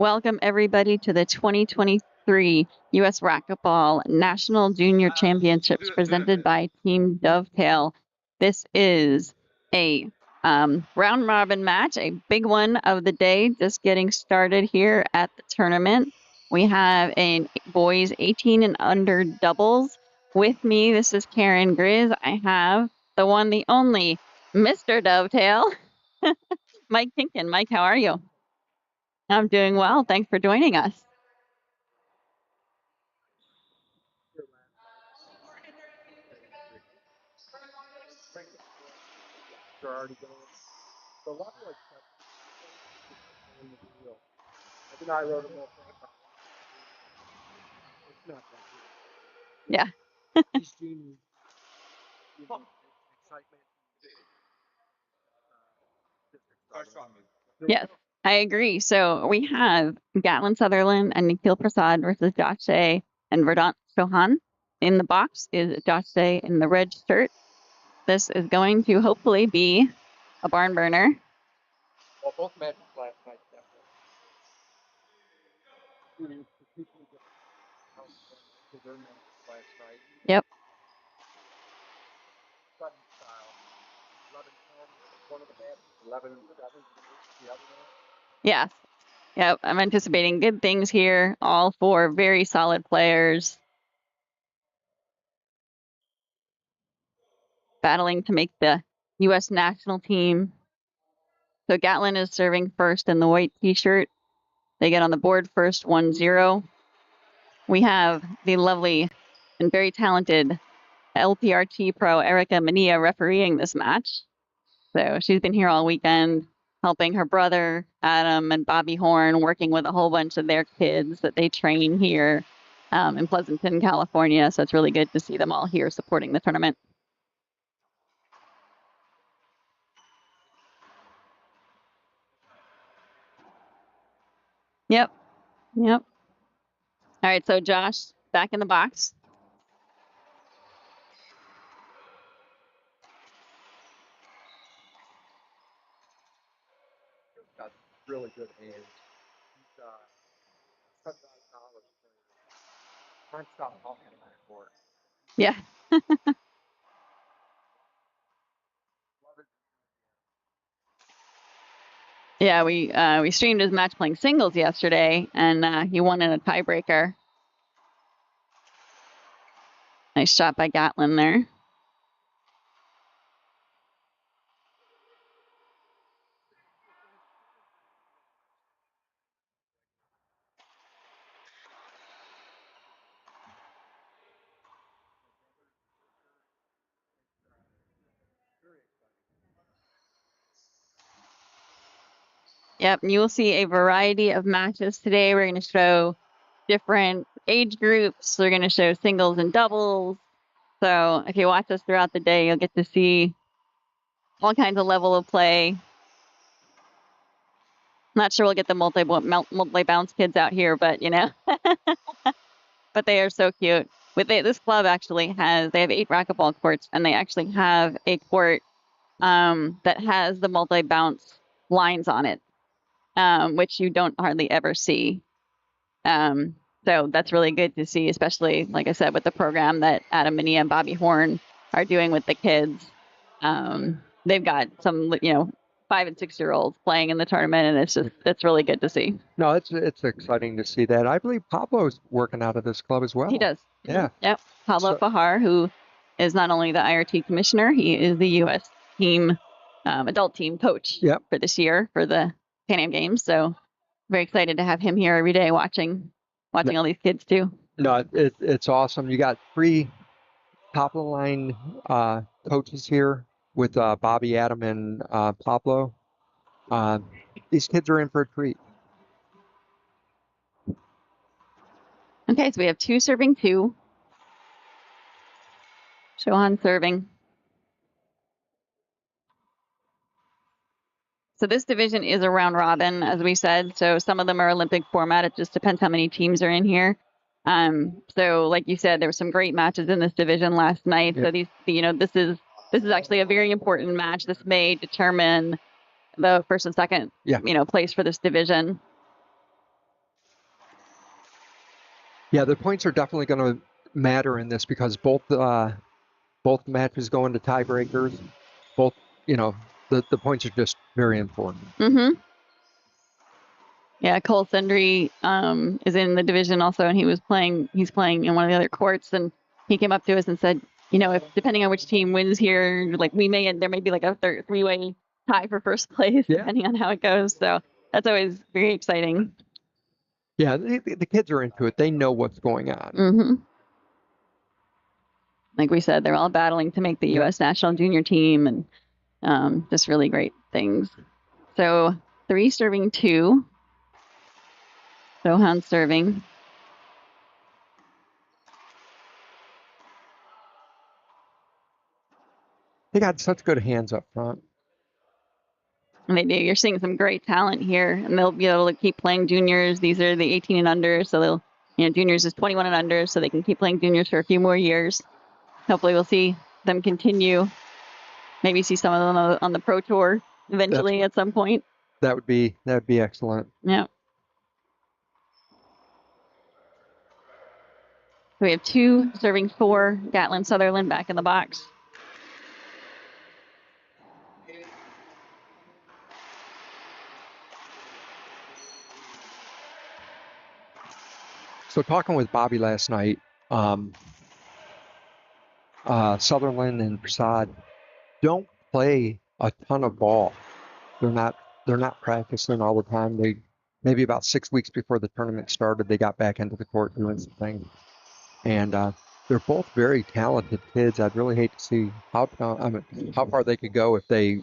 Welcome, everybody, to the 2023 U.S. Racquetball National Junior Championships presented by Team Dovetail. This is a round robin match, a big one of the day, just getting started here at the tournament. We have a boys 18 and under doubles. With me, this is Karen Grizz. I have the one, the only Mr. Dovetail, Mike Kinkin. Mike, how are you? I'm doing well. Thanks for joining us. Yeah. Yes, I agree. So we have Gatlin Sutherland and Nikhil Prasad versus Josh Shea and Verdant Chauhan. In the box is Josh Shea in the red shirt. This is going to hopefully be a barn burner. Well, both matches last night, definitely. Yep. Sudden style. 11-10, one of the matches, 11-7, the other one. Yes. Yep. I'm anticipating good things here. All four very solid players battling to make the U.S. national team. So Gatlin is serving first in the white t-shirt. They get on the board first, 1-0. We have the lovely and very talented LPRT pro Erica Mania refereeing this match. So she's been here all weekend helping her brother, Adam, and Bobby Horn, working with a whole bunch of their kids that they train here in Pleasanton, California. So it's really good to see them all here supporting the tournament. Yep. Yep. All right, so Josh, back in the box. Got really good hands. He's such a knowledge player. Can't stop talking about sport. Yeah. Yeah, we streamed his match playing singles yesterday, and he won in a tiebreaker. Nice shot by Gatlin there. Yep, and you will see a variety of matches today. We're going to show different age groups. We're going to show singles and doubles. So if you watch us throughout the day, you'll get to see all kinds of level of play. Not sure we'll get the multi-bounce kids out here, but you know. But they are so cute. This club actually they have 8 racquetball courts, and they actually have a court that has the multi-bounce lines on it, which you don't hardly ever see. So that's really good to see, especially, like I said, with the program that Adam Minia and Bobby Horn are doing with the kids. They've got some, 5 and 6-year-olds playing in the tournament, and it's really good to see. No, it's exciting to see that. I believe Pablo's working out of this club as well. He does. Yeah. Yep. Pablo Fajar, who is not only the IRT commissioner, he is the U.S. team, adult team coach for this year for the Pan Am Games. So very excited to have him here every day watching all these kids too. No, it's awesome. You got 3 top of the line coaches here with Bobby, Adam, and Pablo. These kids are in for a treat. Okay, so we have 2 serving 2. Chauhan serving. So this division is a round robin, as we said. So some of them are Olympic format. It just depends how many teams are in here. So like you said, there were some great matches in this division last night. So these, this is actually a very important match. This may determine the first and second, place for this division. Yeah, the points are definitely going to matter in this because both matches go into tiebreakers. Both, the points are just very important. Mm-hmm. Yeah, Cole Sendry is in the division also, and he's playing in one of the other courts, and he came up to us and said, if depending on which team wins here, like there may be like a three-way tie for first place, Yeah. depending on how it goes. So that's always very exciting. Yeah, the kids are into it. They know what's going on. Mm-hmm. Like we said, they're all battling to make the U.S. national junior team, and just really great things. So 3 serving 2. Sohan serving. They got such good hands up front. And they do. You're seeing some great talent here, and they'll be able to keep playing juniors. These are the 18 and under, so juniors is 21 and under, so they can keep playing juniors for a few more years. Hopefully, we'll see them continue. Maybe see some of them on the pro tour eventually at some point. That would be excellent. Yeah. So we have 2 serving 4. Gatlin Sutherland back in the box. So talking with Bobby last night, Sutherland and Prasad don't play a ton of ball. They're not practicing all the time. They maybe about 6 weeks before the tournament started, they got back into the court doing some things. And they're both very talented kids. I'd really hate to see how far they could go if they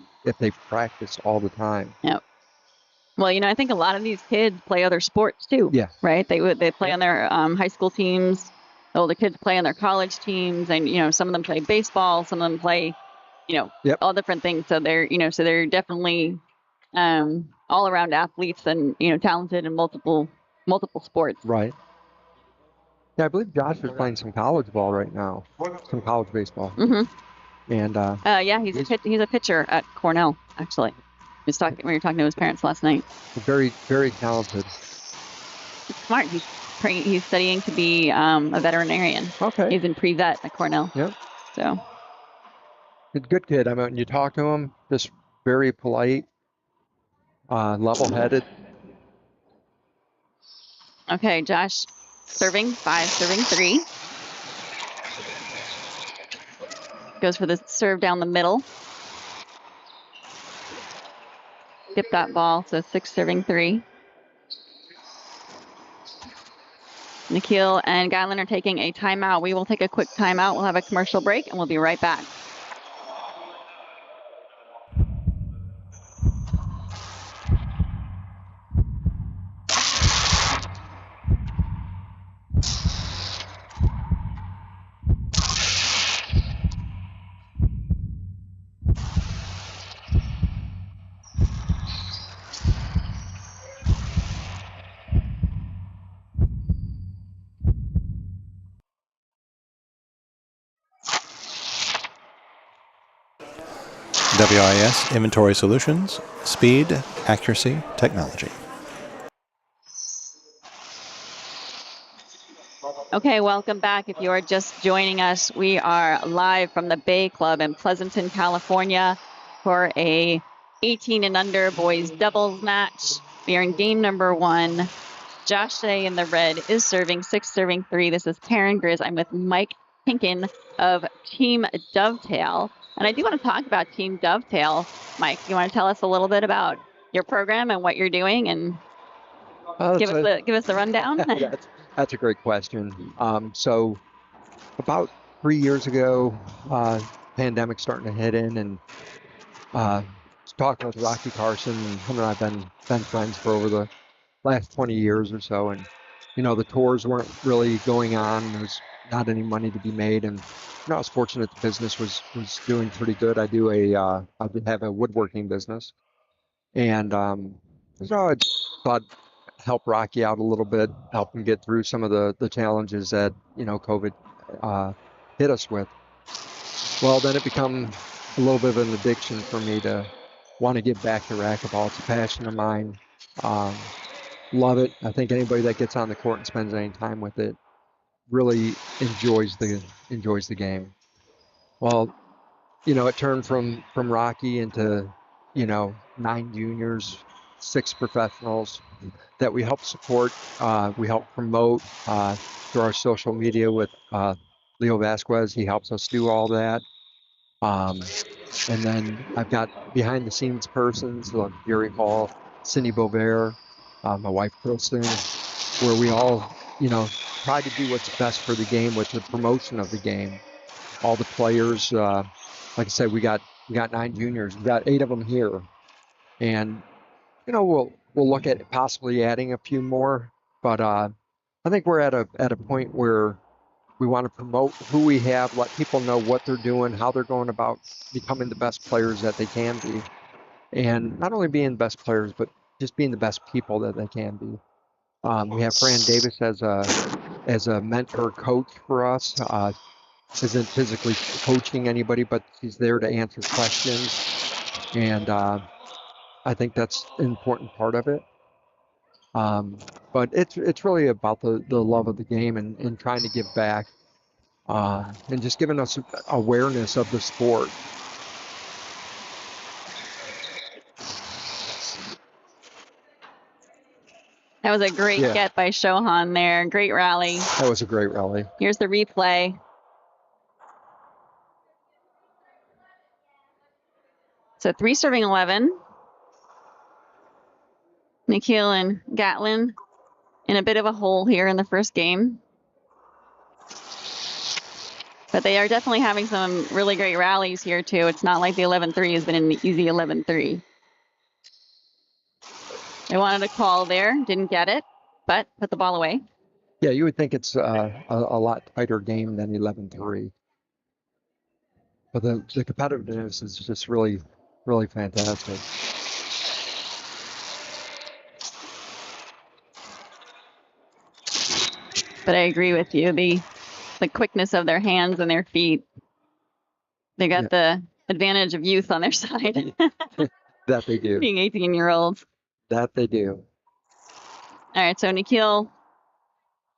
practice all the time. Yep. Well, I think a lot of these kids play other sports too. Yeah. Right? They play on their high school teams. The older kids play on their college teams, and some of them play baseball. Some of them play, all different things. So they're definitely all around athletes and talented in multiple sports. Right. Yeah, I believe Josh is playing some college ball right now, some college baseball. Mm-hmm. And yeah, he's a pitcher at Cornell actually. We were talking to his parents last night. Very, very talented. Smart. He's studying to be a veterinarian. Okay. He's in pre-vet at Cornell. Yep. So. Good kid. I mean, you talk to him, just very polite, level-headed. Okay, Josh serving 5, serving 3. Goes for the serve down the middle. Skip that ball, so 6 serving 3. Nikhil and Gatlin are taking a timeout. We will take a quick timeout. We'll have a commercial break, and we'll be right back. WIS Inventory Solutions, speed, accuracy, technology. Okay, welcome back. If you are just joining us, we are live from the Bay Club in Pleasanton, California for a 18 and under boys doubles match. We are in game number 1. Josh Shea in the red is serving 6, serving 3. This is Karen Grizz. I'm with Mike Hinkin of Team Dovetail. And I do want to talk about Team Dovetail. Mike, you want to tell us a little bit about your program and what you're doing and give us the rundown? That's a great question. So about 3 years ago, pandemic starting to hit in, and talking with Rocky Carson, and him and I've been friends for over the last 20 years or so, and the tours weren't really going on. There was not any money to be made, and I was fortunate the business was doing pretty good. I have a woodworking business, and I thought help Rocky out a little bit, help him get through some of the challenges that COVID hit us with. Well, then it became a little bit of an addiction for me to want to get back to racquetball. It's a passion of mine. Love it. I think anybody that gets on the court and spends any time with it really enjoys the game. Well, it turned from Rocky into 9 juniors, 6 professionals that we help support. We help promote through our social media with Leo Vasquez. He helps us do all that. And then I've got behind the scenes persons like Gary Hall, Cindy Bovair, my wife Kristen, where we all, try to do what's best for the game with the promotion of the game. All the players, like I said, we got 9 juniors. We got 8 of them here, and we'll look at possibly adding a few more. But I think we're at a point where we want to promote who we have, let people know what they're doing, how they're going about becoming the best players that they can be, and not only being the best players, but just being the best people that they can be. We have Fran Davis as a mentor coach for us. Isn't physically coaching anybody, but she's there to answer questions, and I think that's an important part of it. But it's really about the love of the game and trying to give back, and just giving us awareness of the sport. That was a great Yeah. get by Shohan there. Great rally. That was a great rally. Here's the replay. So 3 serving 11. Nikhil and Gatlin in a bit of a hole here in the first game. But they are definitely having some really great rallies here, too. It's not like the 11-3 has been an easy 11-3. They wanted a call there, didn't get it, but put the ball away. Yeah, you would think it's a lot tighter game than 11-3. But the competitiveness is just really, really fantastic. But I agree with you. The quickness of their hands and their feet. They got the advantage of youth on their side. That they do. Being 18-year-olds. That they do. All right, so Nikhil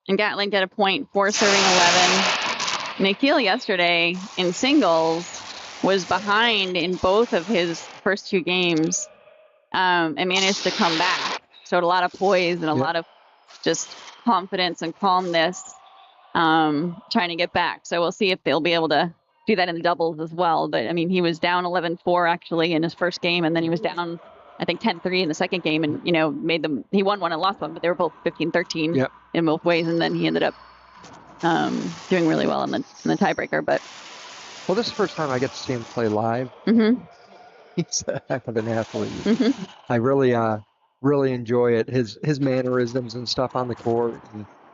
and Gatlin get a point, 4 serving 11. Nikhil yesterday in singles was behind in both of his first 2 games and managed to come back. Showed a lot of poise and a lot of just confidence and calmness trying to get back. So we'll see if they'll be able to do that in the doubles as well. But, I mean, he was down 11-4 actually in his first game, and then he was down, I think, 10-3 in the second game, and, made them – he won one and lost one, but they were both 15-13 in both ways, and then he ended up doing really well in the tiebreaker. But well, this is the first time I get to see him play live. Mm-hmm. He's a heck of an athlete. Mm-hmm. I really enjoy it. His mannerisms and stuff on the court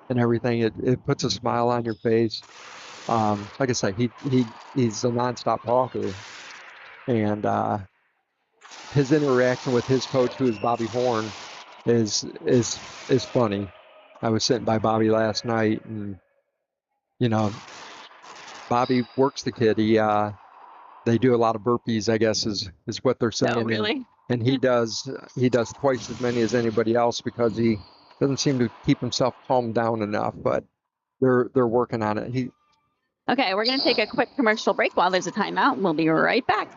and everything. It puts a smile on your face. Like I said, he's a nonstop talker, and his interaction with his coach, who is Bobby Horn, is funny. I was sitting by Bobby last night, and Bobby works the kid. They do a lot of burpees, I guess, is what they're saying. Oh, really? And he does twice as many as anybody else because he doesn't seem to keep himself calmed down enough. But they're working on it. Okay, we're going to take a quick commercial break while there's a timeout, and we'll be right back.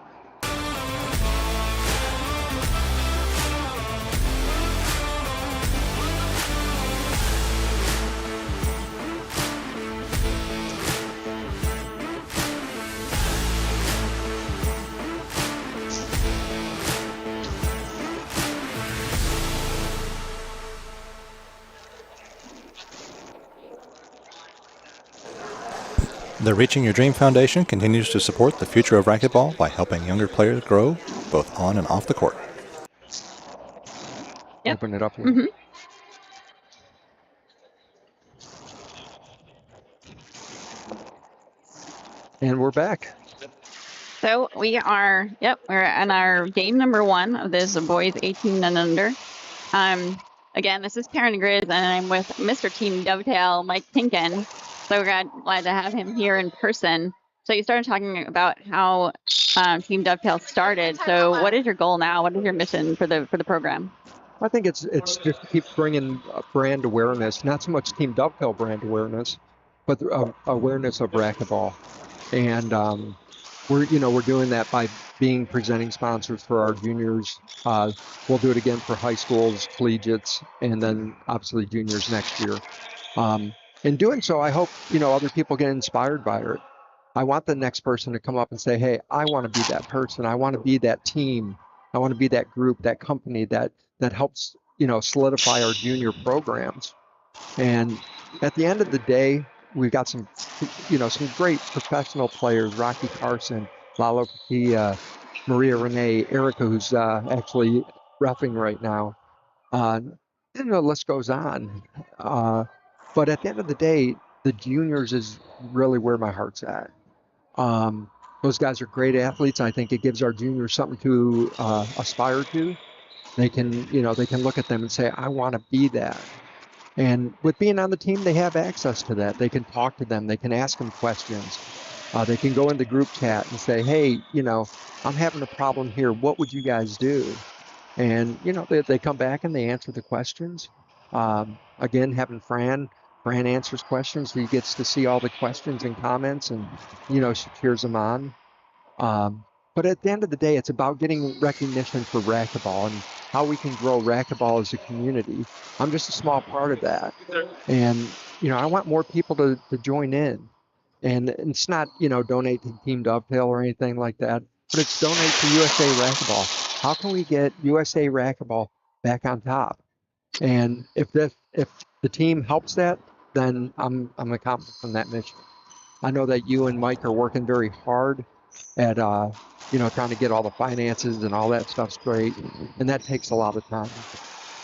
The Reaching Your Dream Foundation continues to support the future of racquetball by helping younger players grow both on and off the court. Yep. Open it up here. Mm-hmm. And we're back. So we're on our game number 1 of this boys 18 and under. Again, this is Parent Grizz, and I'm with Mr. Team Dovetail, Mike Tinkin. So glad to have him here in person. So you started talking about how Team Dovetail started. So what is your goal now? What is your mission for the program? I think it's just to keep bringing brand awareness, not so much Team Dovetail brand awareness, but awareness of racquetball. And we're doing that by being presenting sponsors for our juniors. We'll do it again for high schools, collegiates, and then obviously juniors next year. In doing so, I hope, other people get inspired by it. I want the next person to come up and say, hey, I want to be that person. I want to be that team. I want to be that group, that company that helps, solidify our junior programs. And at the end of the day, we've got some great professional players, Rocky Carson, Lalo Patia, Maria Renee, Erica, who's actually reffing right now. The list goes on. But at the end of the day, the juniors is really where my heart's at. Those guys are great athletes. I think it gives our juniors something to aspire to. They can look at them and say, I want to be that. And with being on the team, they have access to that. They can talk to them. They can ask them questions. They can go in the group chat and say, hey, I'm having a problem here. What would you guys do? And, they come back and they answer the questions. Again, having Fran answers questions. He gets to see all the questions and comments and, she cheers them on. But at the end of the day, it's about getting recognition for racquetball and how we can grow racquetball as a community. I'm just a small part of that. And, I want more people to join in. And it's not, donate to Team Dovetail or anything like that, but it's donate to USA Racquetball. How can we get USA Racquetball back on top? And if the team helps that, then I'm accomplishing that mission. I know that you and Mike are working very hard at trying to get all the finances and all that stuff straight, and that takes a lot of time.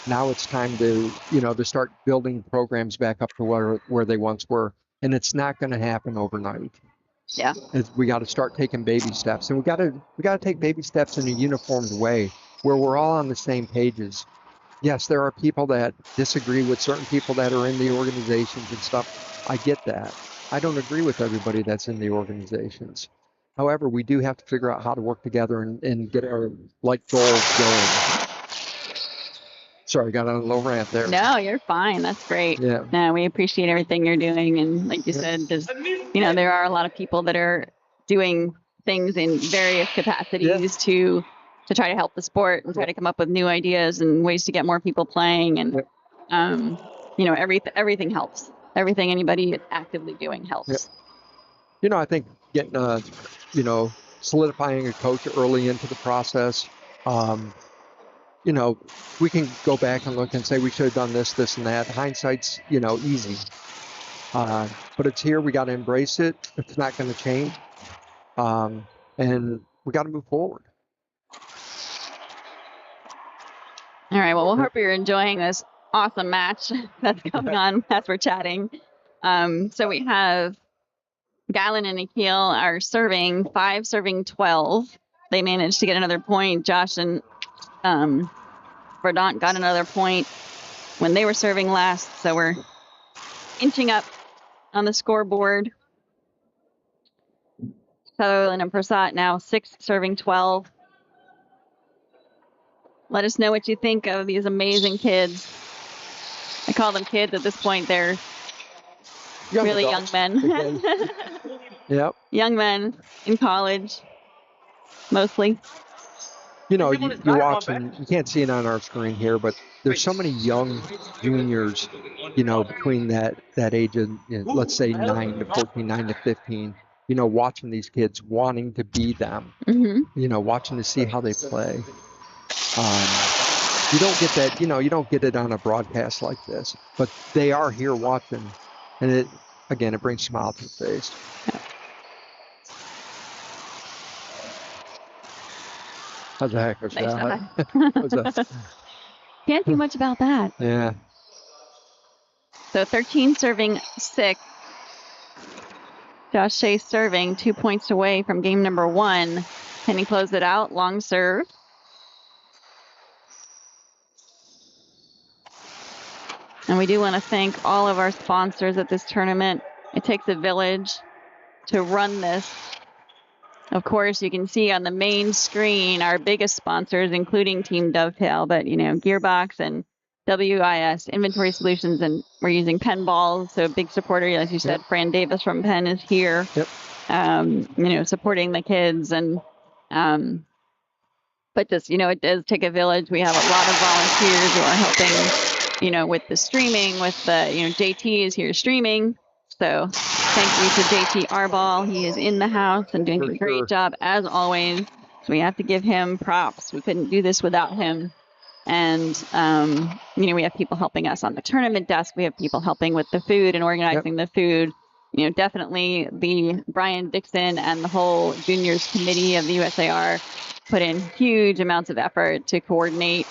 Now it's time to to start building programs back up to where they once were, and it's not going to happen overnight. Yeah. We got to start taking baby steps, and we got to take baby steps in a uniformed way where we're all on the same pages. Yes, there are people that disagree with certain people that are in the organizations and stuff. I get that. I don't agree with everybody that's in the organizations. However, we do have to figure out how to work together and get our goals going. Sorry, got on a little rant there. No, you're fine. That's great. Yeah. No, we appreciate everything you're doing. And like you said, there's, there are a lot of people that are doing things in various capacities to try to help the sport and try to come up with new ideas and ways to get more people playing. And, everything helps. Everything anybody is actively doing helps. I think getting, solidifying a coach early into the process, we can go back and look and say we should have done this, this, and that. Hindsight's, easy. But it's here. We got to embrace it. It's not going to change. And we got to move forward. All right. Well, we hope you're enjoying this awesome match that's going on as we're chatting. So we have Gallon and Nikhil are serving 12. They managed to get another point. Josh and Verdant got another point when they were serving last. So we're inching up on the scoreboard. Sutherland and Prasad now 6 serving 12. Let us know what you think of these amazing kids. I call them kids at this point. They're really young men. Yep. Young men in college, mostly. You're watching, you can't see it on our screen here, but there's so many young juniors, between that age of, let's say 9 to 14, 9 to 15, watching these kids, wanting to be them, watching to see how they play. You don't get that, you don't get it on a broadcast like this, but they are here watching, and it brings a smile to the face. How's the heck of that? Can't do much about that. Yeah. So 13 serving 6. Josh Shea serving 2 points away from game number 1. Can he close it out? Long serve. And we do want to thank all of our sponsors at this tournament. It takes a village to run this. Of course, you can see on the main screen our biggest sponsors, including Team Dovetail, but, Gearbox and WIS Inventory Solutions, and we're using Penn balls. So a big supporter, as you said, Fran Davis from Penn is here. Yep. Supporting the kids, and but just it does take a village. We have a lot of volunteers who are helping, with the streaming, with the JT is here streaming. So thank you to JT Arball. He is in the house and doing a great job as always. So we have to give him props. We couldn't do this without him. And, we have people helping us on the tournament desk. We have people helping with the food and organizing the food. Definitely the Brian Dixon and the whole juniors committee of the USAR put in huge amounts of effort to coordinate,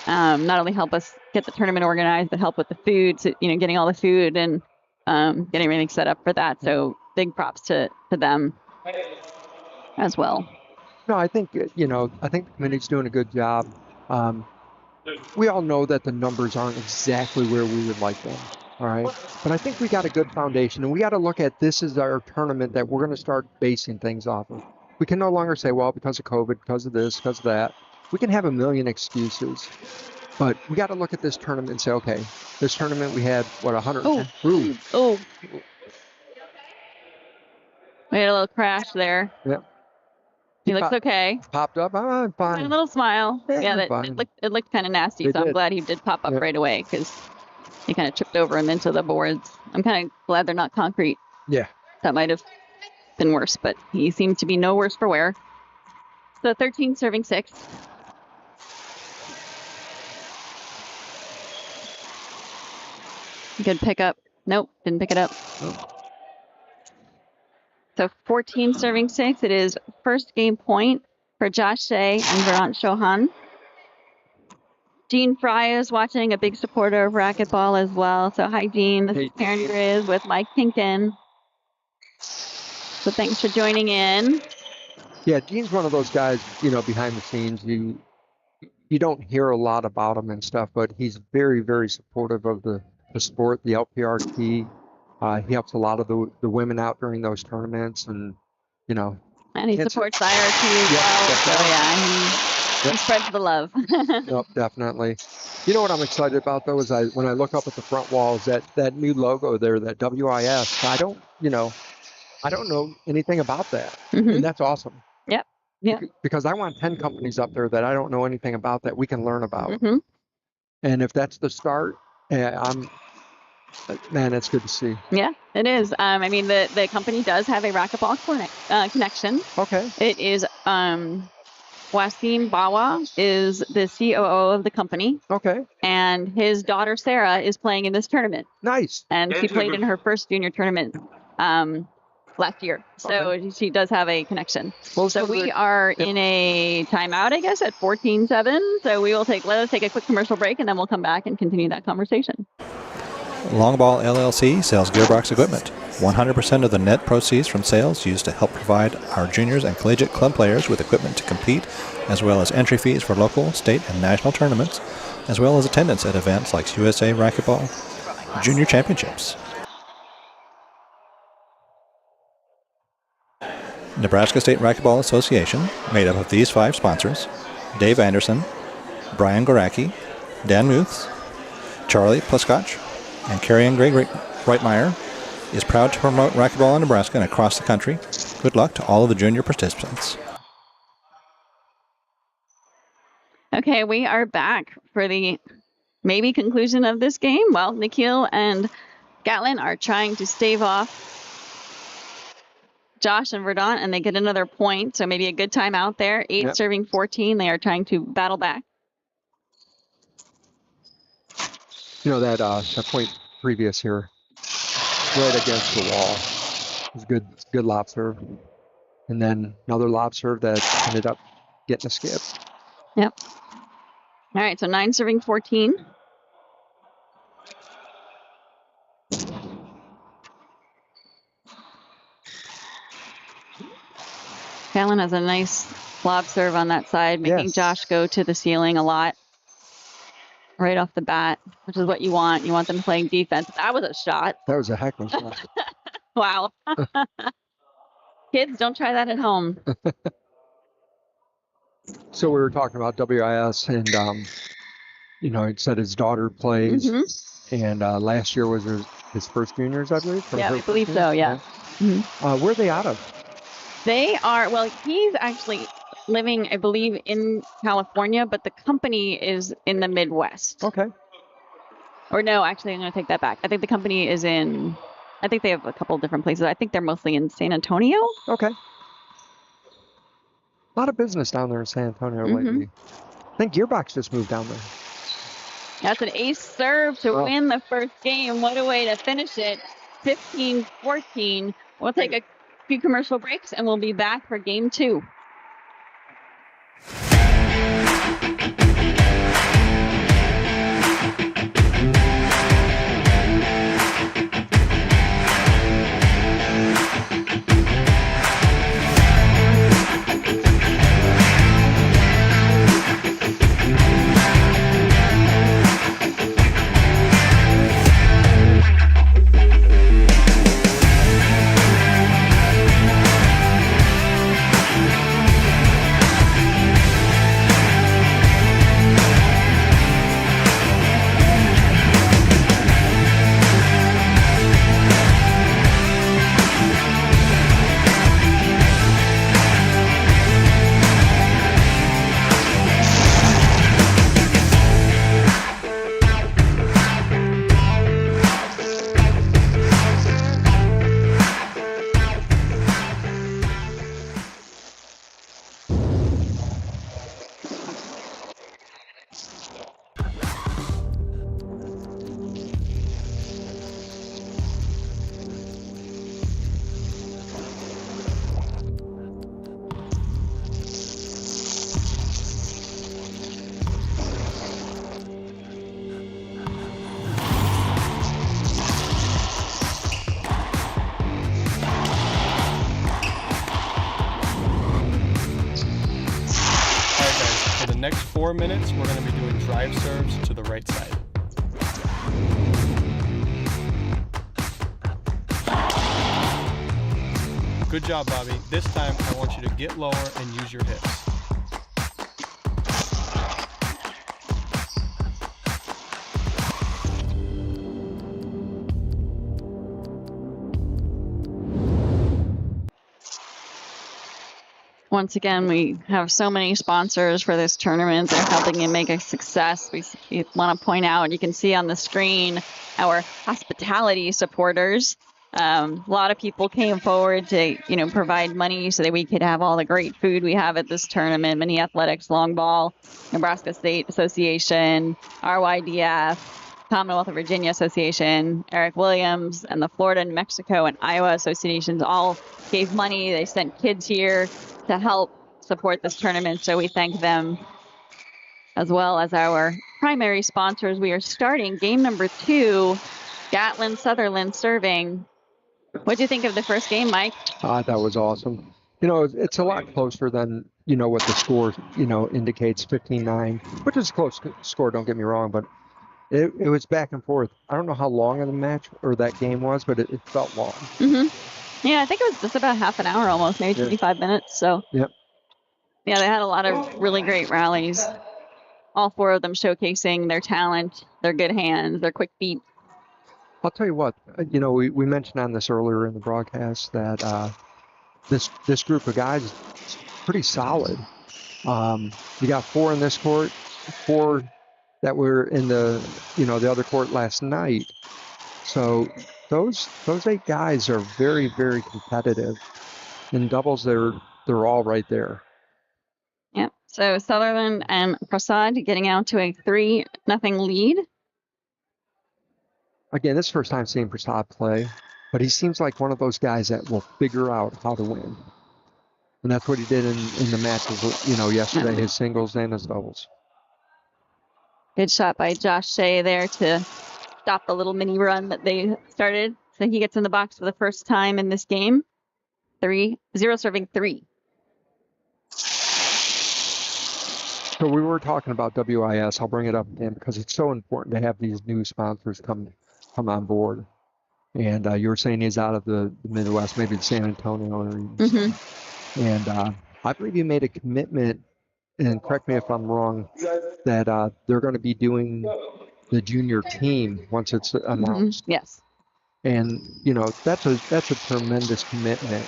not only help us get the tournament organized, but help with the food, so, getting all the food and getting everything set up for that. So big props to them as well. No, I think, I think the committee's doing a good job. We all know that the numbers aren't exactly where we would like them, all right? But I think we got a good foundation, and we got to look at this as our tournament that we're going to start basing things off of. We can no longer say, well, because of COVID, because of this, because of that. We can have a million excuses, but we got to look at this tournament and say, okay, this tournament we had, 100? Oh. We had a little crash there. Yep. He looks okay. Popped up. I'm fine. A little smile. Yeah, it looked kind of nasty. So I'm glad he did pop up right away, because he kind of tripped over him into the boards. I'm kind of glad they're not concrete. Yeah. That might have been worse, but he seemed to be no worse for wear. So 13 serving 6. Good pickup. Nope, didn't pick it up. Oh. So 14 serving 6. It is first game point for Josh Shea and Virat Chauhan. Jean Fry is watching, a big supporter of racquetball as well. So hi, Jean. This is Karen Grizz with Mike Pinkin. So thanks for joining in. Yeah, Jean's one of those guys, behind the scenes. You don't hear a lot about him and stuff, but he's very, very supportive of the sport, the LPRT. He helps a lot of the women out during those tournaments, and and he supports the IRT as well. So he spreads the love. Yep, definitely. You know what I'm excited about though is when I look up at the front walls, that new logo there, that WIS. I don't know anything about that, and that's awesome. Yep. Yeah. Because I want 10 companies up there that I don't know anything about that we can learn about. And if that's the start, man, it's good to see. Yeah, it is. The company does have a racquetball connection. Okay. It is Wasim Bawa is the COO of the company. Okay. And his daughter Sarah is playing in this tournament. Nice. And she played in her first junior tournament last year. So she does have a connection. Well, so we are in a timeout, I guess, at 14-7. So let us take a quick commercial break, and then we'll come back and continue that conversation. Longball LLC sells gearbox equipment. 100% of the net proceeds from sales used to help provide our juniors and collegiate club players with equipment to compete, as well as entry fees for local, state, and national tournaments, as well as attendance at events like USA Racquetball Junior Championships. Nebraska State Racquetball Association, made up of these 5 sponsors: Dave Anderson, Brian Goracki, Dan Muths, Charlie Pluskotch, and Carrie and Greg Reitmeyer, is proud to promote racquetball in Nebraska and across the country. Good luck to all of the junior participants. Okay, we are back for the maybe conclusion of this game. Well, Nikhil and Gatlin are trying to stave off Josh and Verdant, and they get another point. So maybe a good time out there. 8 serving 14. They are trying to battle back. That point previous here, right against the wall, was good lob serve, and then another lob serve that ended up getting a skip. Yep. All right, so 9 serving 14. Callan has a nice lob serve on that side, making Josh go to the ceiling a lot right off the bat, which is what you want. You want them playing defense. That was a shot. That was a heck of a shot. Wow. Kids, don't try that at home. So we were talking about WIS, and He said his daughter plays, Mm-hmm. and last year was his first juniors, I believe. Yeah, I believe so. Yeah. Where are they out of? They are, well, he's actually living, I believe, in California, but the company is in the Midwest. Okay. Or no, actually, I'm going to take that back. I think the company is I think they have a couple of different places. I think they're mostly in San Antonio. Okay. A lot of business down there in San Antonio lately. I think Gearbox just moved down there. That's an ace serve to win the first game. What a way to finish it. 15-14. We'll take a few commercial breaks, and we'll be back for game 2. Next 4 minutes, we're going to be doing drive serves to the right side. Good job, Bobby. This time, I want you to get lower and use your hips. Once again, we have so many sponsors for this tournament. They're helping it make a success. We want to point out, you can see on the screen, our hospitality supporters. A lot of people came forward to, provide money so that we could have all the great food we have at this tournament. Mini Athletics, Long Ball, Nebraska State Association, RYDF, Commonwealth of Virginia Association, Eric Williams, and the Florida, New Mexico, and Iowa associations all gave money. They sent kids here to help support this tournament, so we thank them, as well as our primary sponsors. We are starting game number 2, Gatlin Sutherland serving. What do you think of the first game, Mike? That was awesome. It's a lot closer than, what the score, indicates, 15-9, which is a close score, don't get me wrong, but it was back and forth. I don't know how long of the match or that game was, but it felt long. Yeah, I think it was just about half an hour almost, maybe 25 minutes. So, yep. Yeah, they had a lot of really great rallies. All 4 of them showcasing their talent, their good hands, their quick feet. I'll tell you what, we mentioned on this earlier in the broadcast that this group of guys is pretty solid. You got 4 in this court, 4 that were in the other court last night. So those 8 guys are very, very competitive. In doubles, they're all right there. Yep. So Sutherland and Prasad getting out to a 3-0 lead. Again, this is the first time seeing Prasad play, but he seems like one of those guys that will figure out how to win. And that's what he did in the matches, yesterday, his singles and his doubles. Good shot by Josh Shea there to stop the little mini run that they started. So he gets in the box for the first time in this game. 0 serving 3. So we were talking about WIS. I'll bring it up again because it's so important to have these new sponsors come on board. And you were saying he's out of the Midwest, maybe the San Antonio area. And I believe you made a commitment and correct me if I'm wrong, that they're going to be doing the junior team once it's announced. Yes. And that's a tremendous commitment.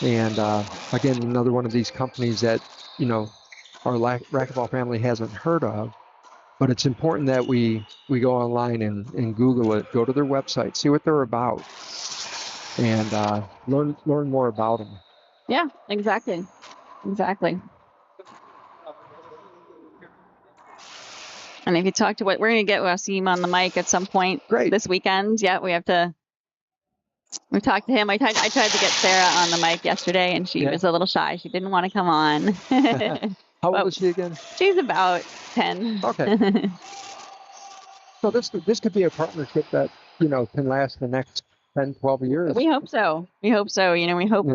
And again, another one of these companies that our racquetball family hasn't heard of. But it's important that we go online and Google it, go to their website, see what they're about, and learn more about them. Yeah, exactly. Exactly. And if you talk to we're going to get Wasim on the mic at some point this weekend. Yeah, we talked to him. I tried to get Sarah on the mic yesterday, and she was a little shy. She didn't want to come on. How old is she again? She's about 10. Okay. So this could be a partnership that can last the next 10, 12 years. We hope so. We hope so. We hope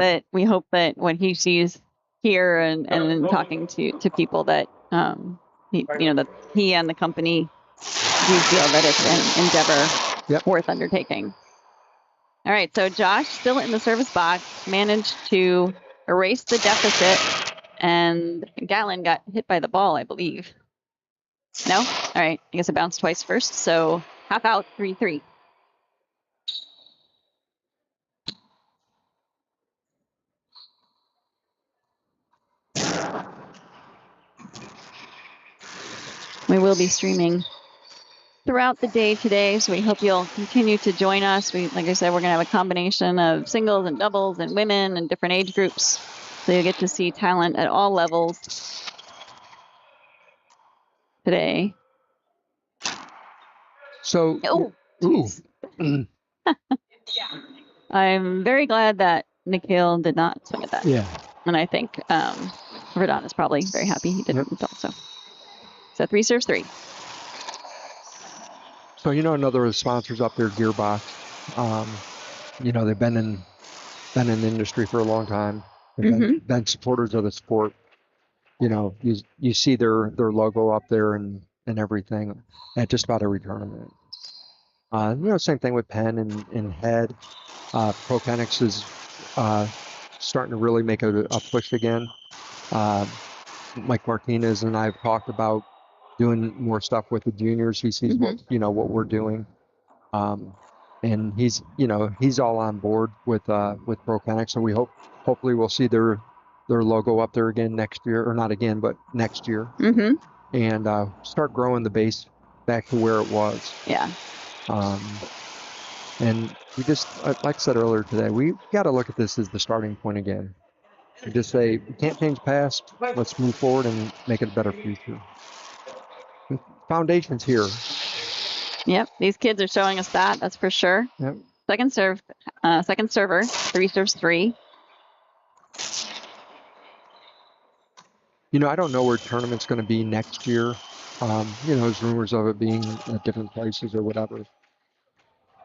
that when he sees here and talking to people that that he and the company do feel that it's an endeavor worth undertaking. All right, so Josh, still in the service box, managed to erase the deficit, and Gatlin got hit by the ball, I believe. No? All right, I guess it bounced twice first, so half out, 3-3. We will be streaming throughout the day today, so we hope you'll continue to join us. Like I said, we're going to have a combination of singles and doubles and women and different age groups, so you'll get to see talent at all levels today. So, I'm very glad that Nikhil did not swing at that. Yeah. And I think Verdon is probably very happy he didn't also. So 3 serves 3. So another of the sponsors up there, Gearbox. They've been in the industry for a long time. They've been supporters of the sport. You see their logo up there and everything at just about every tournament. Same thing with Penn and Head. ProKenix is starting to really make a push again. Mike Martinez and I have talked about doing more stuff with the juniors. He sees what we're doing, and he's all on board with ProKenix, and hopefully we'll see their logo up there again next year, or not again, but next year, and start growing the base back to where it was. Yeah. And we just, like I said earlier today, we got to look at this as the starting point again. We just say, we can't change past, let's move forward and make it a better future. Foundation's here. Yep, these kids are showing us that's for sure. Yep. Second server, 3 serves 3. I don't know where tournament's going to be next year. There's rumors of it being at different places or whatever.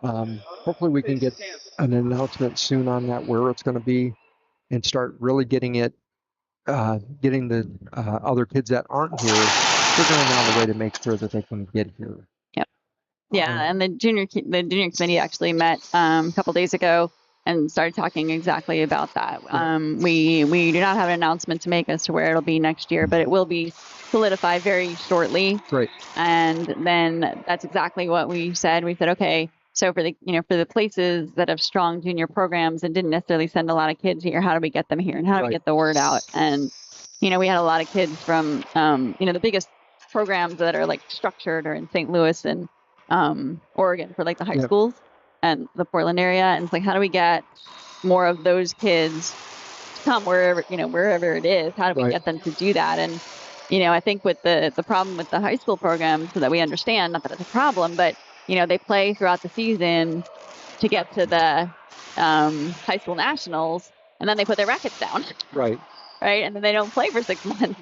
Hopefully we can get an announcement soon on that, where it's going to be, and start really getting the other kids that aren't here figuring out a way to make sure that they can get here. Yep. Yeah, and the junior committee actually met a couple days ago and started talking exactly about that. We do not have an announcement to make as to where it'll be next year, but it will be solidified very shortly. Great. And then that's exactly what we said. We said, okay, so for the places that have strong junior programs and didn't necessarily send a lot of kids here, how do we get them here and how do we get the word out? And we had a lot of kids from the biggest programs that are like structured are in St. Louis and Oregon for like the high schools and the Portland area. And it's like, how do we get more of those kids to come wherever it is? How do we get them to do that? And I think with the problem with the high school programs, so that we understand, not that it's a problem, but they play throughout the season to get to the high school nationals, and then they put their rackets down. Right. Right, and then they don't play for 6 months,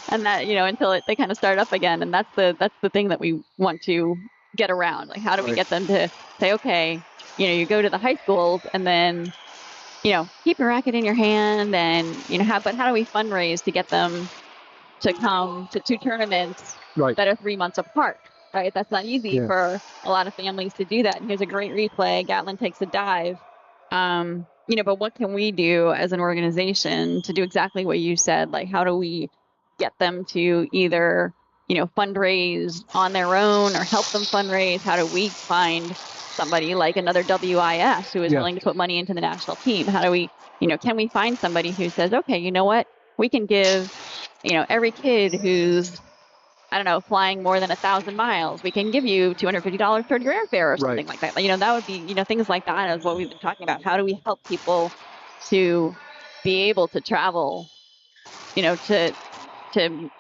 and that until they kind of start up again. And that's the thing that we want to get around. Like, how do we get them to say, okay, you go to the high schools, and then keep your racket in your hand, and but how do we fundraise to get them to come to 2 tournaments that are 3 months apart? Right, that's not easy for a lot of families to do that. And here's a great replay. Gatlin takes a dive. But what can we do as an organization to do exactly what you said? Like, how do we get them to either, fundraise on their own or help them fundraise? How do we find somebody like another WIS who is willing to put money into the national team? How do we, can we find somebody who says, okay, you know what, we can give, every kid who's, I don't know, flying more than 1,000 miles, we can give you $250 toward your airfare or something like that. That would be, things like that is what we've been talking about. How do we help people to be able to travel, to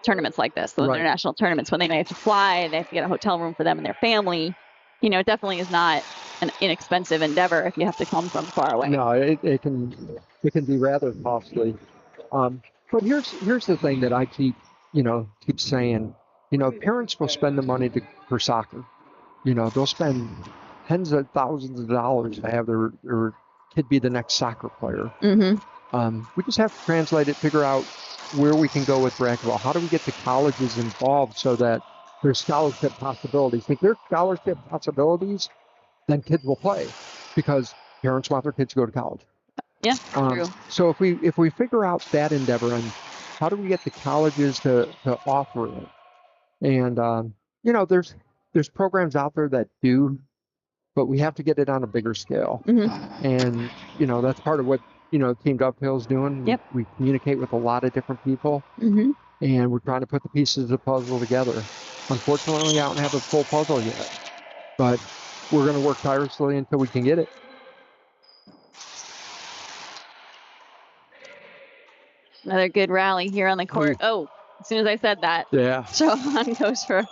tournaments like this, those international tournaments, when they may have to fly, they have to get a hotel room for them and their family. It definitely is not an inexpensive endeavor if you have to come from far away. No, it can be rather costly. But here's the thing that I keep saying. Parents will spend the money for soccer. They'll spend tens of thousands of dollars to have their kid be the next soccer player. We just have to translate it, figure out where we can go with racquetball. How do we get the colleges involved so that there's scholarship possibilities? If there's scholarship possibilities, then kids will play because parents want their kids to go to college. Yeah, true. So if we figure out that endeavor and how do we get the colleges to offer it, and there's programs out there that do, but we have to get it on a bigger scale. And that's part of what Team Dovetail is doing. Yep. We communicate with a lot of different people, and we're trying to put the pieces of the puzzle together. Unfortunately, I don't have a full puzzle yet, but we're going to work tirelessly until we can get it. Another good rally here on the court. Oh, as soon as I said that, Johan goes for.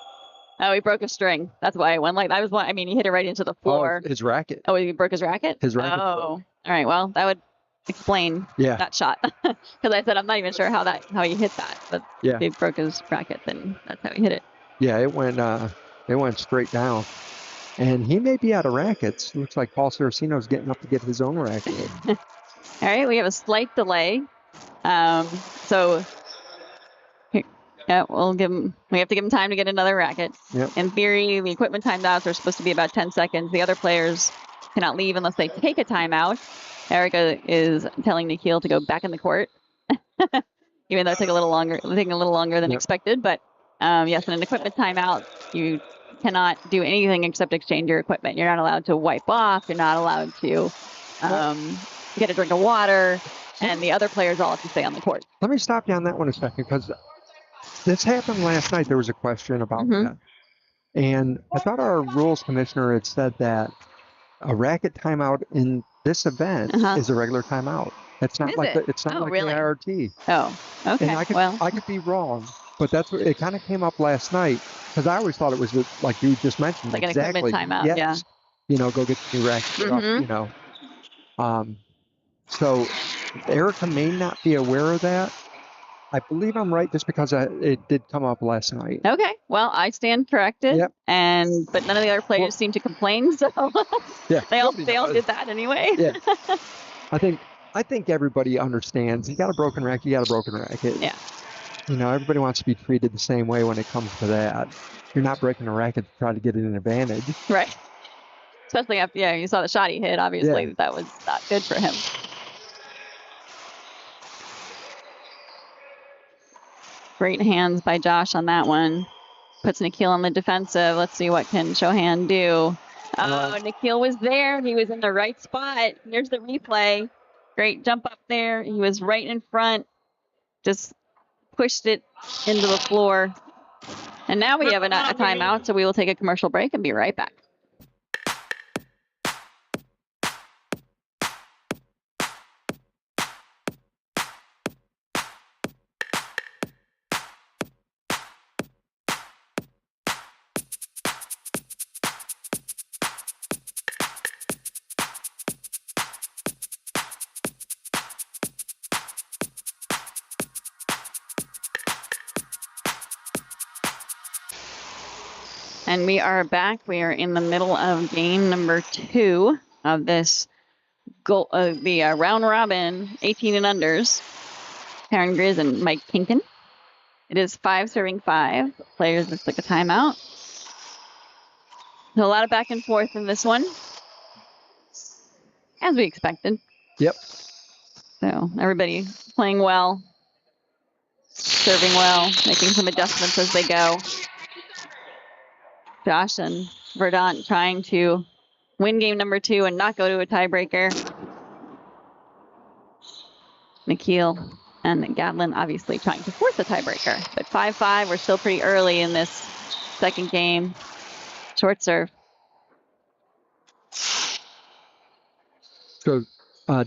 Oh, he broke a string. That's why I went like that. He hit it right into the floor. His racket. Oh, he broke his racket? His racket. Oh, all right. Well, that would explain that shot. Because I said I'm not even sure how he hit that, but if he broke his racket, then that's how he hit it. Yeah, it went straight down. And he may be out of rackets. Looks like Paul Saraceno's getting up to get his own racket. All right, we have a slight delay. So we have to give him time to get another racket. Yep. In theory, the equipment timeouts are supposed to be about 10 seconds. The other players cannot leave unless they take a timeout. Erica is telling Nikhil to go back in the court, even though it took taking a little longer than expected. But yes, in an equipment timeout, you cannot do anything except exchange your equipment. You're not allowed to wipe off. You're not allowed to get a drink of water. And the other players all have to stay on the court. Let me stop you on that one a second, because this happened last night. There was a question about that. And I thought our rules commissioner had said that a racket timeout in this event is a regular timeout. It's not like the IRT. Oh, okay. And I could be wrong, but that's what it kind of came up last night, because I always thought it was like you just mentioned, like an equipment timeout. Yes. Go get the new racket. So Erica may not be aware of that. I believe I'm right, just because it did come up last night. Okay, well, I stand corrected. Yep. But none of the other players seem to complain, so they all did that anyway. Yeah. I think everybody understands. You got a broken racket, you got a broken racket. Yeah. Everybody wants to be treated the same way when it comes to that. You're not breaking a racket to try to get an advantage. Right. Especially after, you saw the shot he hit. Obviously, that was not good for him. Great hands by Josh on that one. Puts Nikhil on the defensive. Let's see what can Shohan do. Oh, Nikhil was there. He was in the right spot. Here's the replay. Great jump up there. He was right in front. Just pushed it into the floor. And now we have a timeout, so we will take a commercial break and be right back. And we are back. We are in the middle of game number 2 of this the round robin 18 and unders. Karen Grizz and Mike Kinkin. It is 5 serving 5. Players just took a timeout. So a lot of back and forth in this one, as we expected. Yep. So everybody playing well. Serving well, making some adjustments as they go. Josh and Verdant trying to win game number 2 and not go to a tiebreaker. Nikhil and Gatlin obviously trying to force a tiebreaker. But 5-5, we're still pretty early in this second game. Short serve. So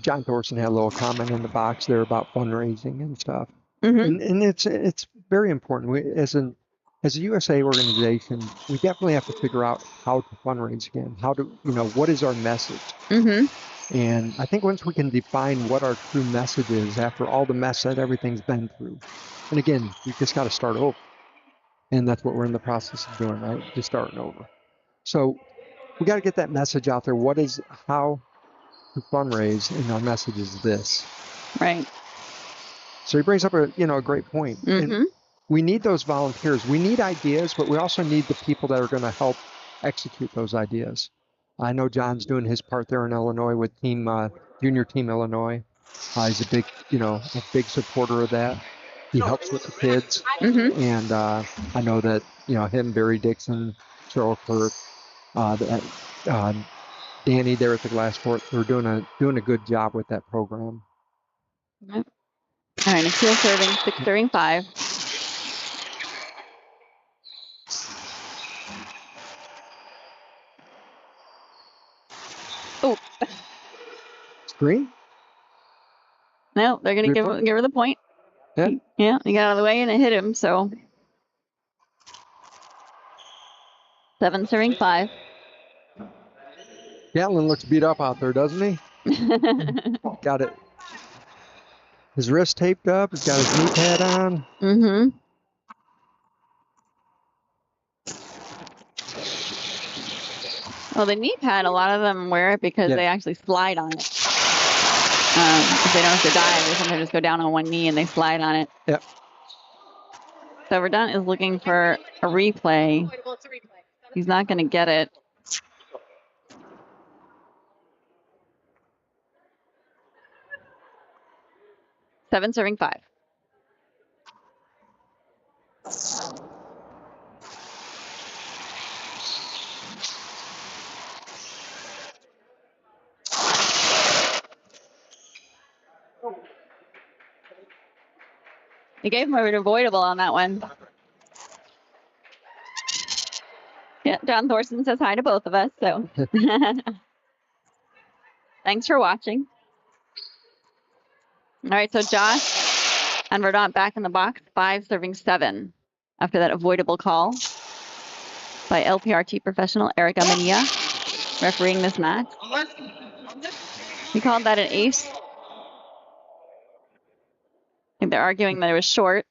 John Thorson had a little comment in the box there about fundraising and stuff. Mm-hmm. And it's very important. We, as a USA organization, we definitely have to figure out how to fundraise again. How to, what is our message? Mm-hmm. And I think once we can define what our true message is after all the mess that everything's been through, and again, we just got to start over. And that's what we're in the process of doing, right? Just starting over. So we got to get that message out there. How to fundraise, and our message is this. Right. So he brings up a great point. Mm-hmm. And we need those volunteers. We need ideas, but we also need the people that are going to help execute those ideas. I know John's doing his part there in Illinois with Junior Team Illinois. He's a big supporter of that. He helps with the kids. Mm-hmm. And I know that, him, Barry Dixon, Cheryl Kirk, Danny there at the Glass Court, they're doing a good job with that program. Yep. All right, Nikhil serving, 6 serving 5. Oh. Screen? No, they're going to give her the point. Yeah. Yeah, he got out of the way and it hit him, so. 7 serving 5. Gatlin looks beat up out there, doesn't he? Got it. His wrist taped up. He's got his knee pad on. Mm-hmm. Well, the knee pad, a lot of them wear it because they actually slide on it. If they don't have to dive, they sometimes just go down on one knee and they slide on it. Yep. So Verdant is looking for a replay. He's not going to get it. Seven serving 5. He gave him an avoidable on that one. Yeah, John Thorson says hi to both of us, so. Thanks for watching. All right, so Josh and Verdant back in the box, 5 serving 7 after that avoidable call by LPRT professional Erica Mania, refereeing this match. He called that an ace. I think they're arguing that it was short.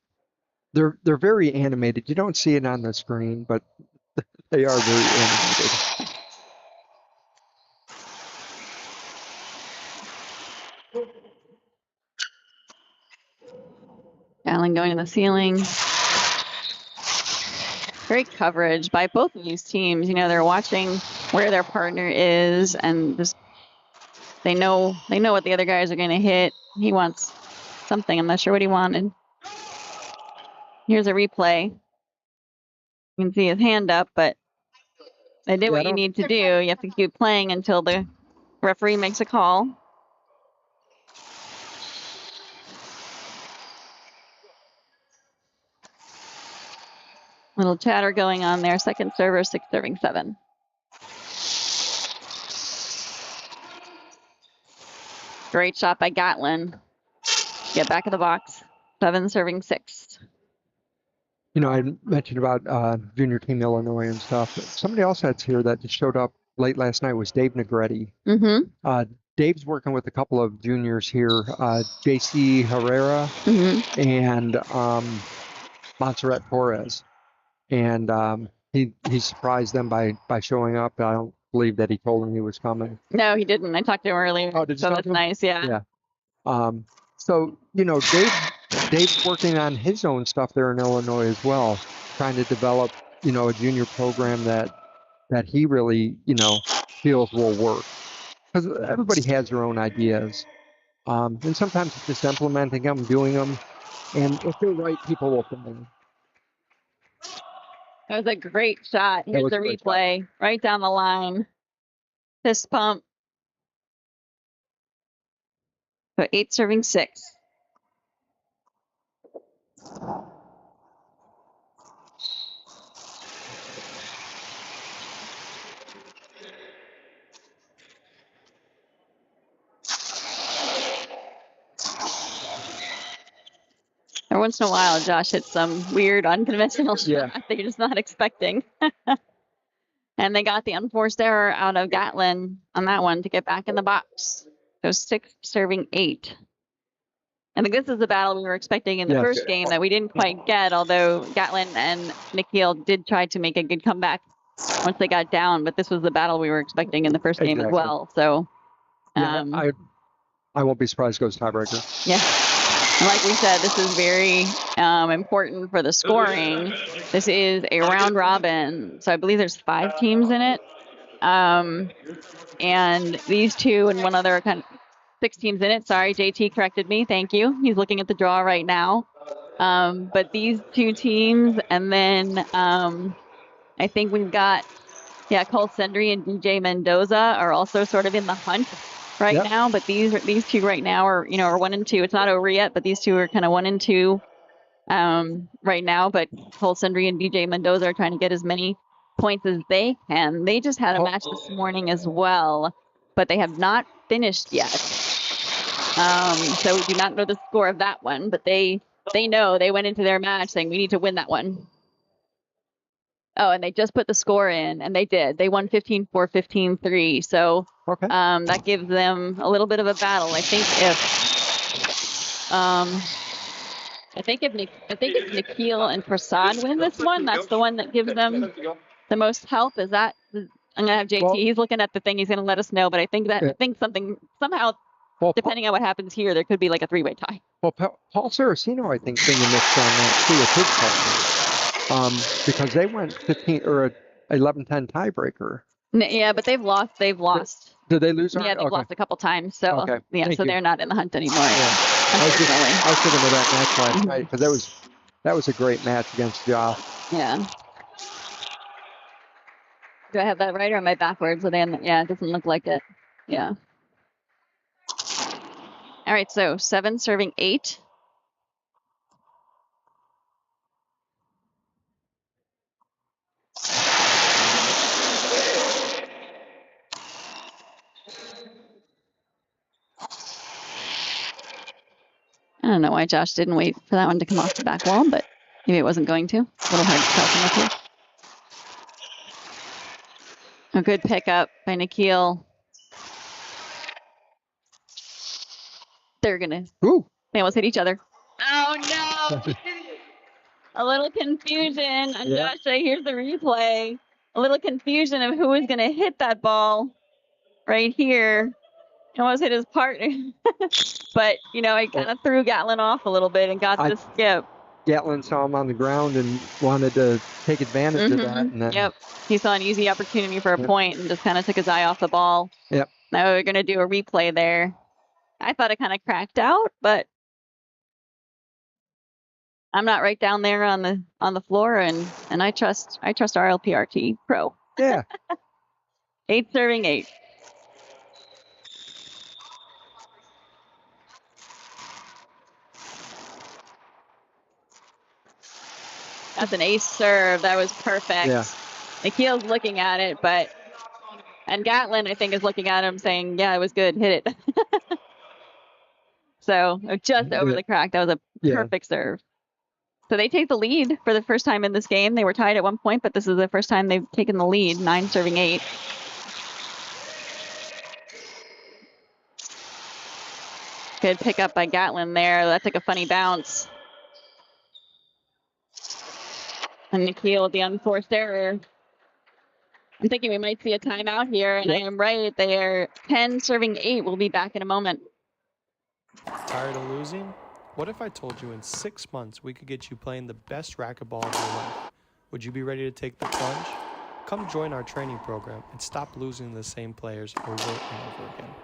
They're very animated. You don't see it on the screen, but they are very animated. Allen going to the ceiling. Great coverage by both of these teams. They're watching where their partner is, and just they know what the other guys are going to hit. He wants something. I'm not sure what he wanted. Here's a replay. You can see his hand up, but they did what you need to do. You have to keep playing until the referee makes a call. Little chatter going on there. Second server, 6 serving 7. Great shot by Gatlin. Get back in the box. 7 serving 6. I mentioned about Junior Team Illinois and stuff. Somebody else that's here that just showed up late last night was Dave Negretti. Mm-hmm. Dave's working with a couple of juniors here, JC Herrera and Montserrat Torres. And he surprised them by showing up. I don't believe that he told them he was coming. No, he didn't. I talked to him earlier. Oh, did you so talk that's to him? Nice, yeah. Yeah. So, Dave's working on his own stuff there in Illinois as well, trying to develop, a junior program that he really, feels will work. Because everybody has their own ideas. And sometimes it's just implementing them, doing them. And if they're right, people will come in. That was a great shot. Here's was the a great replay. Right down the line. Fist pump. So 8 serving 6. Every once in a while, Josh hits some weird, unconventional shot that you're just not expecting. And they got the unforced error out of Gatlin on that one to get back in the box. So 6 serving 8. I think this is the battle we were expecting in the first game that we didn't quite get, although Gatlin and Nikhil did try to make a good comeback once they got down, but this was the battle we were expecting in the first game as well. So I won't be surprised it goes tiebreaker. Yeah. And like we said, this is very important for the scoring. This is a round robin. So I believe there's 5 teams in it. And these 2 and one other 6 teams in it. Sorry, JT corrected me. Thank you. He's looking at the draw right now. But these 2 teams, and then I think we've got, Cole Sendry and DJ Mendoza are also sort of in the hunt right now. But these 2 right now are 1 and 2. It's not over yet, but these 2 are kind of 1 and 2 right now. But Cole Sendry and DJ Mendoza are trying to get as many points as they can. They just had a match this morning as well, but they have not finished yet. So we do not know the score of that one, but they know. They went into their match saying we need to win that one. Oh, and they just put the score in, and they did. They won 15-4, 15-3. So that gives them a little bit of a battle. I think if Nikhil and Prasad win this one, that's the one that gives them the most help. Is that? I'm gonna have JT. He's looking at the thing. He's gonna let us know. But I think somehow. Depending on what happens here, there could be like a 3-way tie. Well, Paul Saraceno, I think, being mixed on that too with his partner, because they went 15 or 11-10 tiebreaker. Yeah, but they've lost. Did they lose? Yeah, they've lost a couple times. So so they're not in the hunt anymore. I was thinking of that match last night because that was a great match against Josh. Yeah. Do I have that right or am I backwards? It doesn't look like it. Yeah. All right, so 7 serving 8. I don't know why Josh didn't wait for that one to come off the back wall, but maybe it wasn't going to. A little hard to tell from up here. A good pickup by Nikhil. They almost hit each other. Oh, no. A little confusion. Josh, here's the replay. A little confusion of who was going to hit that ball right here. Almost hit his partner. But, he kind of threw Gatlin off a little bit and got the skip. Gatlin saw him on the ground and wanted to take advantage of that. And then, he saw an easy opportunity for a point and just kind of took his eye off the ball. Yep. Now we're going to do a replay there. I thought it kind of cracked out, but I'm not right down there on the floor, and I trust our LPRT pro. Yeah. 8 serving 8. That's an ace serve. That was perfect. Yeah. Nikhil's looking at it, and Gatlin, I think, is looking at him saying, yeah, it was good. Hit it. So just over the crack. That was a perfect serve. So they take the lead for the first time in this game. They were tied at one point, but this is the first time they've taken the lead, 9 serving 8. Good pickup by Gatlin there. That took a funny bounce. And Nikhil with the unforced error. I'm thinking we might see a timeout here, and I am right. They are 10 serving 8. We'll be back in a moment. Tired of losing? What if I told you in 6 months we could get you playing the best racquetball of your life? Would you be ready to take the plunge? Come join our training program and stop losing to the same players over and over again.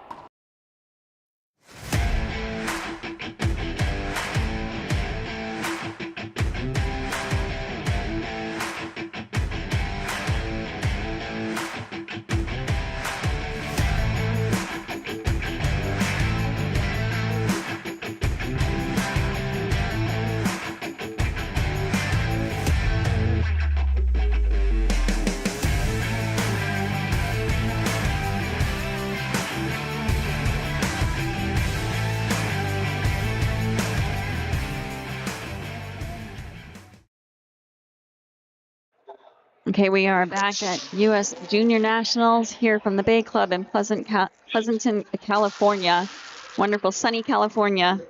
Okay, we are back at U.S. Junior Nationals here from the Bay Club in Pleasanton, California. Wonderful sunny California.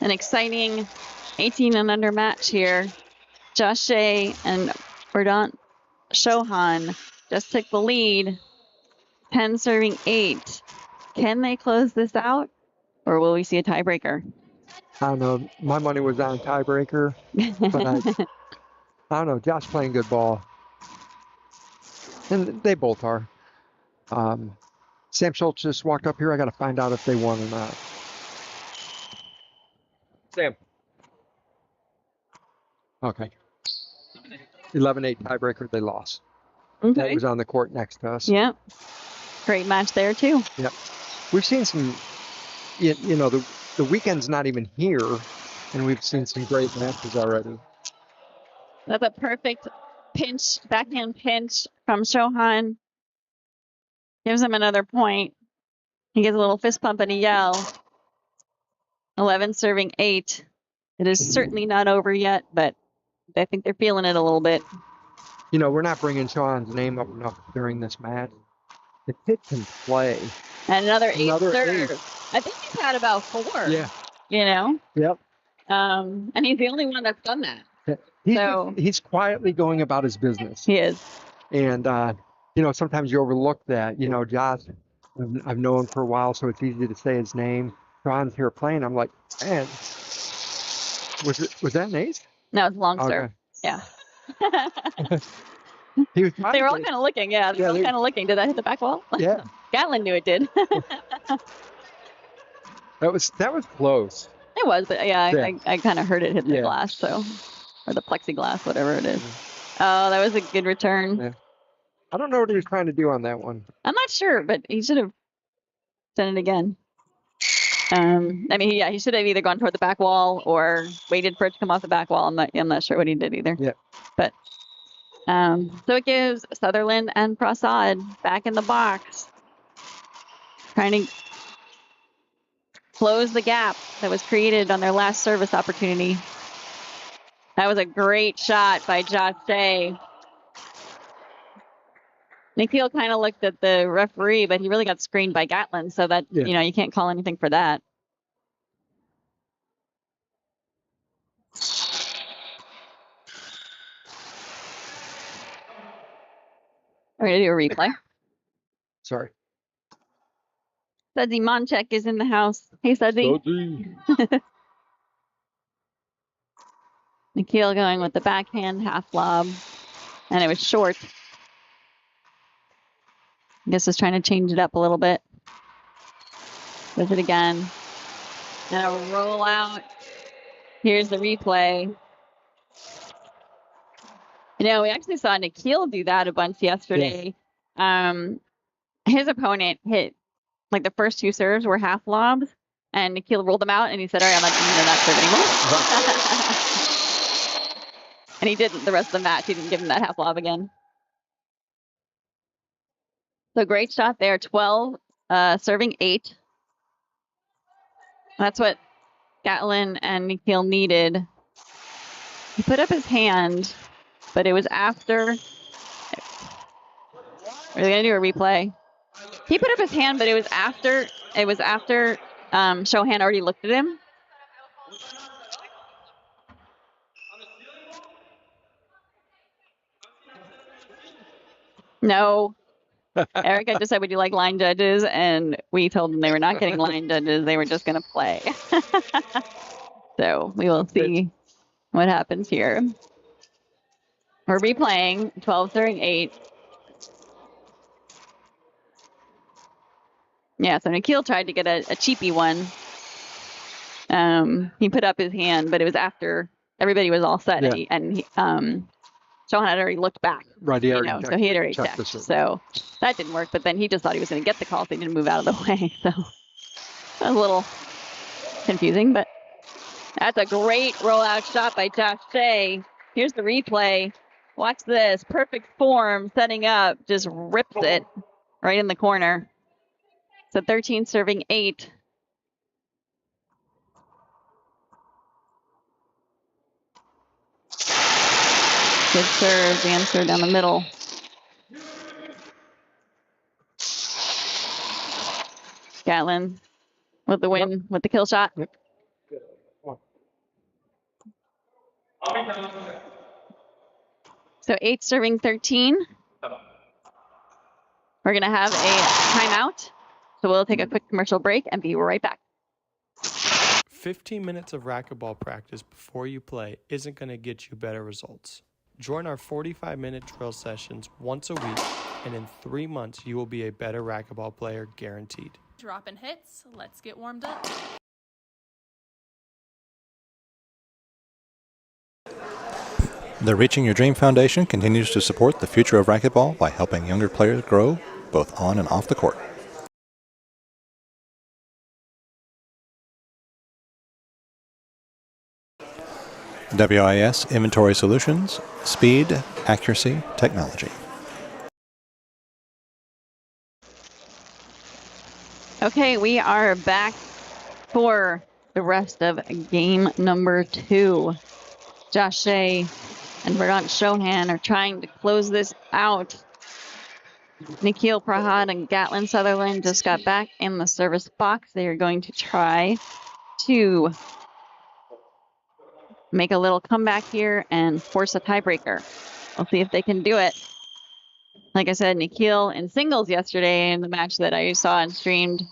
An exciting 18 and under match here. Josh Shea and Verdant Chauhan just took the lead. 10 serving 8. Can they close this out, or will we see a tiebreaker? I don't know. My money was on tiebreaker, but I don't know. Josh playing good ball, and they both are. Sam Schultz just walked up here. I got to find out if they won or not. Sam. Okay. 11-8 tiebreaker. They lost. Okay. That was on the court next to us. Yep. Great match there too. Yep. We've seen some. You know, the weekend's not even here, and we've seen some great matches already. That's a perfect pinch, backhand pinch from Chauhan. Gives him another point. He gets a little fist pump and a yell. 11 serving 8. It is certainly not over yet, but I think they're feeling it a little bit. You know, we're not bringing Sean's name up enough during this match. The kid can play. And another 8 serve. 8. I think he's had about 4. Yeah. You know? Yep. And he's the only one that's done that. He's quietly going about his business. He is. And, you know, sometimes you overlook that. You know, Josh, I've known him for a while, so it's easy to say his name. Sean's here playing. I'm like, man, was that an ace? No, it's long serve. Yeah. They were all kind of looking. Yeah, they were all kind of looking. Did that hit the back wall? Yeah. Gatlin knew it did. That was close. It was, but yeah. I kind of heard it hit the Yeah. glass, so, or the plexiglass, whatever it is. Oh, that was a good return. Yeah. I don't know what he was trying to do on that one. I'm not sure, but he should have done it again. I mean, he should have either gone toward the back wall or waited for it to come off the back wall. I'm not sure what he did either. Yeah. But so it gives Sutherland and Prasad back in the box, trying to close the gap that was created on their last service opportunity. That was a great shot by Josh Shea. Nikhil kind of looked at the referee, but he really got screened by Gatlin, so that, Yeah. you know, you can't call anything for that. We're going to do a replay. Sorry. Sudsy Monchek is in the house. Hey, Sudsy. Nikhil going with the backhand half lob, and it was short. I guess is trying to change it up a little bit. Does it again. And a roll out. Here's the replay. You know, we actually saw Nikhil do that a bunch yesterday. His opponent hit, like, the first 2 serves were half lobs, and Nikhil rolled them out, and he said, all right, I'm not doing that serve anymore. And he didn't the rest of the match. He didn't give him that half lob again. So great shot there. 12, serving 8. That's what Gatlin and Nikhil needed. He put up his hand, but it was after. Are they going to do a replay? He put up his hand, but it was after. Chauhan already looked at him. No. Erica just said, would you like line judges? And we told them they were not getting line judges. They were just going to play. So we will see what happens here. We're replaying 12 serving 8. Yeah, so Nikhil tried to get a cheapy one. He put up his hand, but it was after everybody was all set. Yeah. And Chauhan had already looked back. Right, So he had already checked. So that didn't work, but then he just thought he was going to get the call, so he didn't move out of the way. So that was a little confusing, but that's a great rollout shot by Josh Shea. Here's the replay. Watch this. Perfect form, setting up, just rips it right in the corner. So 13 serving 8. Good serve, the answer down the middle. Gatlin with the win, with the kill shot. Yep. So 8 serving 13. We're going to have a timeout. So we'll take a quick commercial break and be right back. 15 minutes of racquetball practice before you play isn't going to get you better results. Join our 45-minute drill sessions once a week, and in 3 months, you will be a better racquetball player guaranteed. Dropping hits, let's get warmed up. The Reaching Your Dream Foundation continues to support the future of racquetball by helping younger players grow both on and off the court. WIS Inventory Solutions, Speed, Accuracy, Technology. Okay, we are back for the rest of game number 2. Josh Shea and Verdant Shohan are trying to close this out. Nikhil Prahad and Gatlin Sutherland just got back in the service box. They are going to try to make a little comeback here and force a tiebreaker. We'll see if they can do it. Like I said, Nikhil in singles yesterday in the match that I saw and streamed,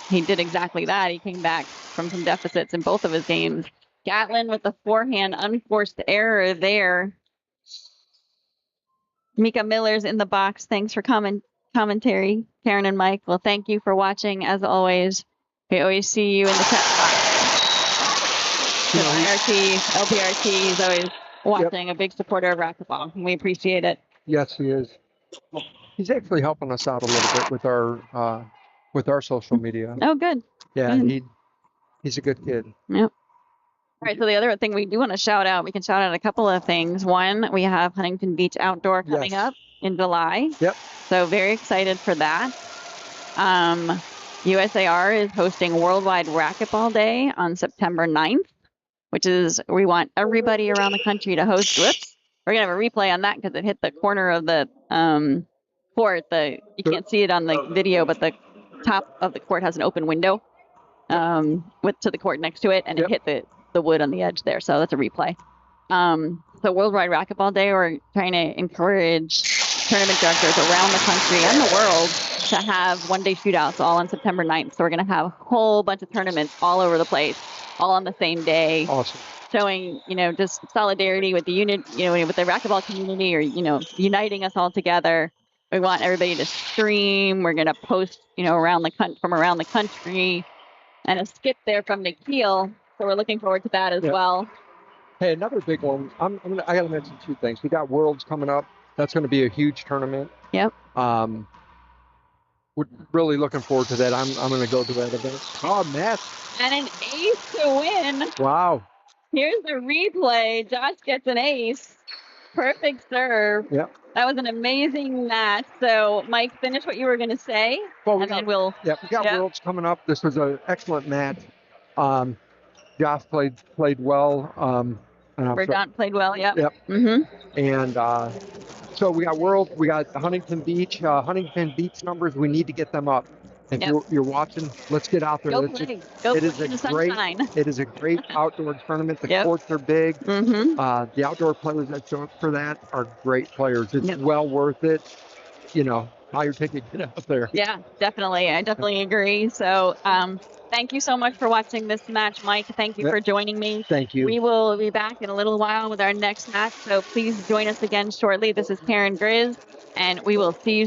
he did exactly that. He came back from some deficits in both of his games. Gatlin with the forehand unforced error there. Mika Miller's in the box. Thanks for commentary, Karen and Mike. Well, thank you for watching. As always, we always see you in the chat box. IRT, LPRT, he's always watching, a big supporter of racquetball. And we appreciate it. Yes, he is. He's actually helping us out a little bit with our social media. Oh, good. Yeah, Good. he's a good kid. Yep. All right, so the other thing we do want to shout out, we can shout out a couple of things. One, we have Huntington Beach Outdoor coming up in July. Yep. So very excited for that. USAR is hosting Worldwide Racquetball Day on September 9th, which is, we want everybody around the country to host. Whoops. We're going to have a replay on that because it hit the corner of the court. You can't see it on the video, but the top of the court has an open window to the court next to it, and it hit the wood on the edge there. So that's a replay. So Worldwide Racquetball Day, we're trying to encourage tournament directors around the country and the world to have one-day shootouts all on September 9th. So we're going to have a whole bunch of tournaments all over the place, all on the same day. Awesome. Showing, just solidarity with the unit, with the racquetball community, or, uniting us all together. We want everybody to stream. We're going to post, from around the country, and a skip there from Nikhil. So we're looking forward to that as well. Hey, another big one. I got to mention 2 things. We got Worlds coming up. That's going to be a huge tournament. Yep. We're really looking forward to that. I'm going to go to that event. Oh, Matt. And an ace to win. Wow. Here's the replay. Josh gets an ace. Perfect serve. Yep. That was an amazing match. So, Mike, finish what you were going to say, then we'll... Yeah, we got Worlds coming up. This was an excellent match. Josh played well. Verdant played well, yep. Mm-hmm. And so we got Worlds. We got Huntington Beach. Huntington Beach numbers, we need to get them up. If you're watching, let's get out there. Go play. Go play in the sunshine. It is a great outdoor tournament. The courts are big. Mm-hmm. The outdoor players that show up for that are great players. It's well worth it. Buy your ticket, get out there. Yeah, definitely. I definitely agree. So thank you so much for watching this match, Mike. Thank you for joining me. Thank you. We will be back in a little while with our next match. So please join us again shortly. This is Karen Grizz, and we will see you soon.